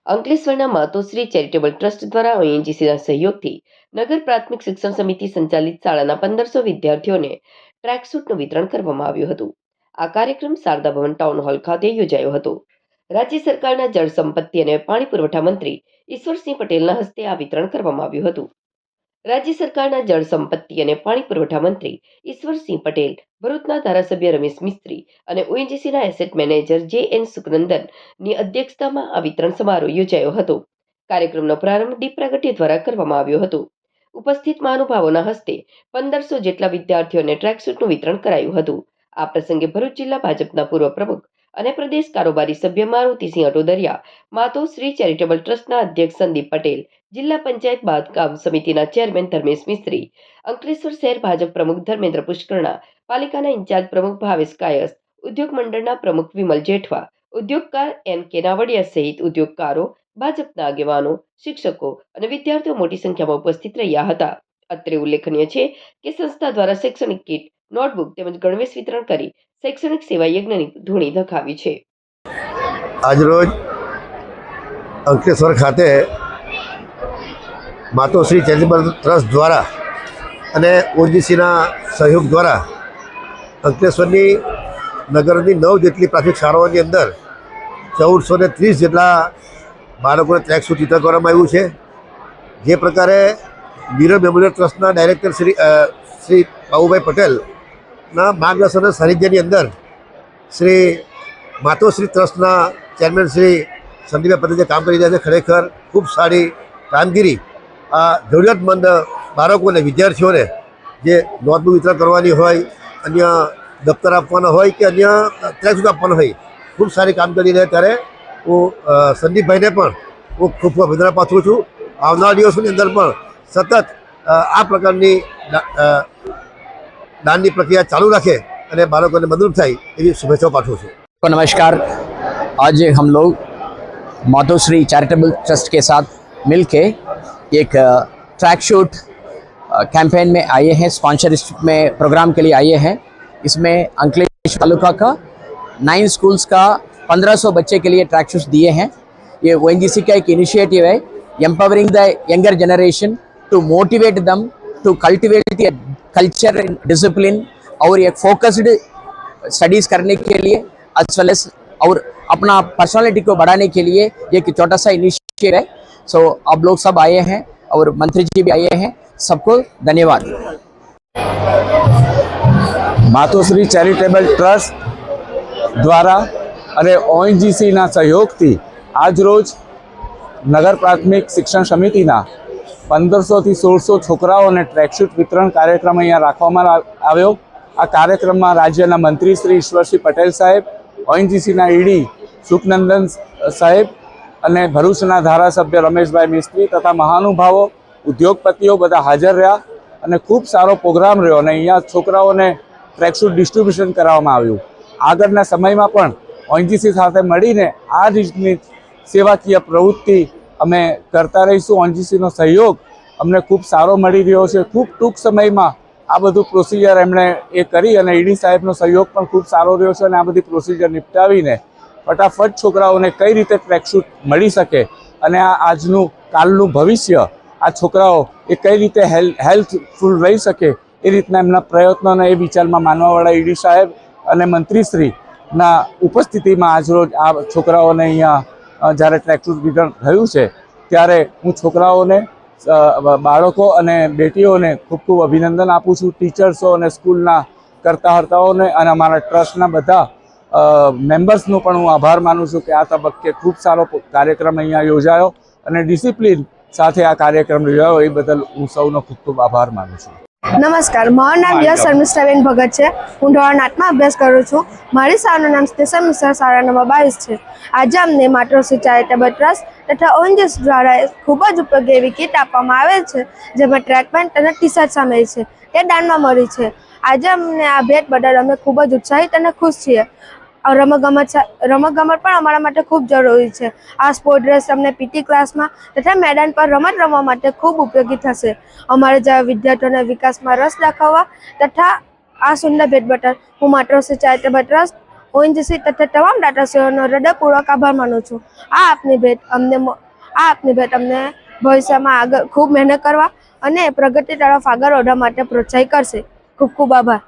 અંકલેશ્વરના Matoshree charitable trust દ્વારા ઓએનજીસીના સહયોગથી નગર પ્રાથમિક શિક્ષણ સમિતિ સંચાલિત શાળાના 1500 વિદ્યાર્થીઓને ટ્રેકસૂટનું વિતરણ કરવામાં આવ્યું હતું. આ કાર્યક્રમ શારદા ભવન ટાઉન હોલ ખાતે યોજાયો હતો. રાજ્ય સરકારના જળ સંપત્તિ અને પાણી પુરવઠા મંત્રી ઈશ્વરસિંહ પટેલના હસ્તે આ વિતરણ કરવામાં આવ્યું હતું. રાજ્ય સરકારના જળ સંપત્તિ અને પાણી પુરવઠા મંત્રી ઈશ્વરસિંહ પટેલ, ભરૂચના ધારાસભ્ય રમેશ મિસ્ત્રી અને ઓએનજીસીના એસેટ મેનેજર જે.એન. સુખનંદનની અધ્યક્ષતામાં આ વિતરણ સમારોહ યોજાયો હતો. કાર્યક્રમનો પ્રારંભ દીપ પ્રાગટ્ય દ્વારા કરવામાં આવ્યો હતો. ઉપસ્થિત મહાનુભાવોના હસ્તે 1500 જેટલા વિદ્યાર્થીઓને ટ્રેકસૂટનું વિતરણ કરાયું હતું. આ પ્રસંગે ભરૂચ જિલ્લા ભાજપના પૂર્વ પ્રમુખ અને પ્રદેશ કારોબારી સભ્ય મારુતિસિંહ અટોદરિયા, માતોશ્રી ચેરિટેબલ ટ્રસ્ટના અધ્યક્ષ સંદીપ પટેલ, જિલ્લા પંચાયત બાંધકામ સમિતિના ચેરમેન ધર્મેશ મિસ્ત્રી, અંકલેશ્વર શહેર ભાજપ પ્રમુખ ધર્મેન્દ્ર પુષ્કરણા, પાલિકાના ઇન્ચાર્જ પ્રમુખ ભાવેશ કાયસ, ઉદ્યોગ મંડળના પ્રમુખ વિમલ જેઠવા, ઉદ્યોગકાર એન.કે. નાવડિયા સહિત ઉદ્યોગકારો, ભાજપના આગેવાનો, શિક્ષકો અને વિદ્યાર્થીઓ મોટી સંખ્યામાં ઉપસ્થિત રહ્યા હતા. અત્રે ઉલ્લેખનીય છે કે સંસ્થા દ્વારા શૈક્ષણિક કીટ, નોટબુક તેમજ ગણવેશ વિતરણ કરી શૈક્ષણિક સેવા યજ્ઞની ધૂણી ધખાવી છે. આજરોજ અંકલેશ્વર ખાતે માતોશ્રી ચેરિટેબલ ટ્રસ્ટ દ્વારા અને ઓએનજીસીના સહયોગ દ્વારા અંકલેશ્વરની નગરની 9 જેટલી પ્રાથમિક શાળાઓની અંદર 1430 જેટલા બાળકોને ટ્રેકસૂટ વિતરણ કરવામાં આવ્યું છે. જે પ્રકારે મીરર મેમોરિયલ ટ્રસ્ટના ડાયરેક્ટર શ્રી બાબુભાઈ પટેલના માર્ગદર્શન અને સાનિધ્યની અંદર શ્રી માતોશ્રી ટ્રસ્ટના ચેરમેન શ્રી સંદીપભાઈ પટેલ જે કામ કરી રહ્યા છે, ખરેખર ખૂબ સારી કામગીરી. આ જરૂરિયાતમંદ બાળકોને, વિદ્યાર્થીઓને જે નોટબુક વિતરણ કરવાની હોય, અન્ય દફતર આપવાના હોય કે અન્ય ટ્રેકસૂટ આપવાના હોય, ખૂબ સારી કામ કરી રહ્યા. ત્યારે હું સંદીપભાઈને પણ હું ખૂબ ખૂબ અભિનંદન પાઠવું છું. આવનારા દિવસોની અંદર પણ સતત આ પ્રકારની દાનની પ્રક્રિયા ચાલુ રાખે અને બાળકોને મદદરૂપ થાય એવી શુભેચ્છાઓ પાઠવું છું. नमस्कार। आज हम लोग मातोश्री चैरिटेबल ट्रस्ट के साथ मिलके एक ट्रैक शूट कैंपेन में आए हैं, स्पॉन्सरशिप में प्रोग्राम के लिए आए हैं। इसमें अंकलेश्वर तालुका का 9 स्कूल्स का 1500 बच्चे के लिए ट्रैक शूट्स दिए हैं। ये ओएनजीसी का एक इनिशिएटिव है, empowering the younger generation to motivate them to cultivate the culture and discipline और एक फोकस्ड स्टडीज़ करने के लिए एज वेल एज और अपना पर्सनालिटी को बढ़ाने के लिए एक छोटा सा इनिशिएटिव है। सो अब लोग सब आए हैं और मंत्री जी भी आए हैं। सबको धन्यवाद। માતોશ્રી ચેરિટેબલ ટ્રસ્ટ દ્વારા અને ઓએનજીસીના સહયોગથી આજરોજ નગર પ્રાથમિક શિક્ષણ સમિતિના 1500થી 1600 છોકરાઓને ટ્રેકસૂટ વિતરણ કાર્યક્રમ અહીંયા રાખવામાં આવ્યો. આ કાર્યક્રમમાં રાજ્યના મંત્રી શ્રી ઈશ્વરસિંહ પટેલ સાહેબ, ઓએનજીસીના ઈડી સુખનંદન સાહેબ અને ભરૂચના ધારાસભ્ય રમેશભાઈ મિસ્ત્રી તથા મહાનુભાવો, ઉદ્યોગપતિઓ બધા હાજર રહ્યા અને ખૂબ સારો પ્રોગ્રામ રહ્યો. અને અહીંયા છોકરાઓને ટ્રેકસૂટ ડિસ્ટ્રીબ્યુશન કરવામાં આવ્યું. આગળના સમયમાં પણ ઓએનજીસી સાથે મળીને આ રીતની સેવાકીય પ્રવૃત્તિ અમે કરતા રહીશું. ઓએનજીસીનો સહયોગ અમને ખૂબ સારો મળી રહ્યો છે. ખૂબ ટૂંક સમયમાં આ બધું પ્રોસિજર એમણે એ કરી અને ઈડી સાહેબનો સહયોગ પણ ખૂબ સારો રહ્યો છે. અને આ બધી પ્રોસિજર નિપટાવીને ફટાફટ છોકરાઓને કઈ રીતે ટ્રેકસૂટ મળી શકે અને આ આજનું કાલનું ભવિષ્ય આ છોકરાઓ એ કઈ રીતે હેલ્થફુલ રહી શકે એ રીતના એમના પ્રયત્નોને એ વિચારમાં માનવાવાળા ઈડી સાહેબ અને મંત્રીશ્રીના ઉપસ્થિતિમાં આજરોજ આ છોકરાઓને અહીંયા જ્યારે ટ્રેકસૂટ વિતરણ થયું છે ત્યારે હું છોકરાઓને, બાળકો અને બેટીઓને ખૂબ ખૂબ અભિનંદન આપું છું. ટીચર્સો અને સ્કૂલના કર્તાહર્તાઓને અને અમારા ટ્રસ્ટના બધા મેમ્બર્સનો પણ હું આભાર માનું છું કે આ તબક્કે ખૂબ સારો કાર્યક્રમ અહીંયા યોજાયો અને ડિસિપ્લિન સાથે આ કાર્યક્રમ યોજાયો એ બદલ હું સૌનો ખૂબ ખૂબ આભાર માનું છું. નમસ્કાર, મારું નામ યશ શર્મિષ્ઠાબેન ભગત છે. હું ધોરણ 8માં અભ્યાસ કરું છું. મારી શાળાનું નામ સ્ટેશન મિશ્રા શાળા નંબર 22 છે. આજે અમને માતોશ્રી ચેરિટેબલ ટ્રસ્ટ તથા ઓએનજીસી દ્વારા ખૂબ જ ઉપયોગી એવી કીટ આપવામાં આવે છે, જેમાં ટ્રેક પેન્ટ અને ટી શર્ટ સામેલ છે. તે દાનમાં મળી છે. આજે અમને આ ભેટ બદલ અમે ખૂબ જ ઉત્સાહિત અને ખુશ છીએ. રમતગમત પણ અમારા માટે ખૂબ જરૂરી છે. આ સ્પોર્ટ ડ્રેસ અમને પીટી ક્લાસમાં તથા મેદાન પર રમત રમવા માટે ખૂબ ઉપયોગી થશે. અમારા જેવા વિદ્યાર્થીઓને વિકાસમાં રસ દાખવવા તથા આ સુંદર ભેટ બદલ હું માતોશ્રી ચેરિટેબલ ટ્રસ્ટ ઓએનજીસી તથા તમામ દાતાશ્રીઓનો હૃદયપૂર્વક આભાર માનું છું. આ આપની ભેટ અમને ભવિષ્યમાં આગળ ખૂબ મહેનત કરવા અને પ્રગતિ તરફ આગળ વધવા માટે પ્રોત્સાહિત કરશે. ખૂબ ખૂબ આભાર.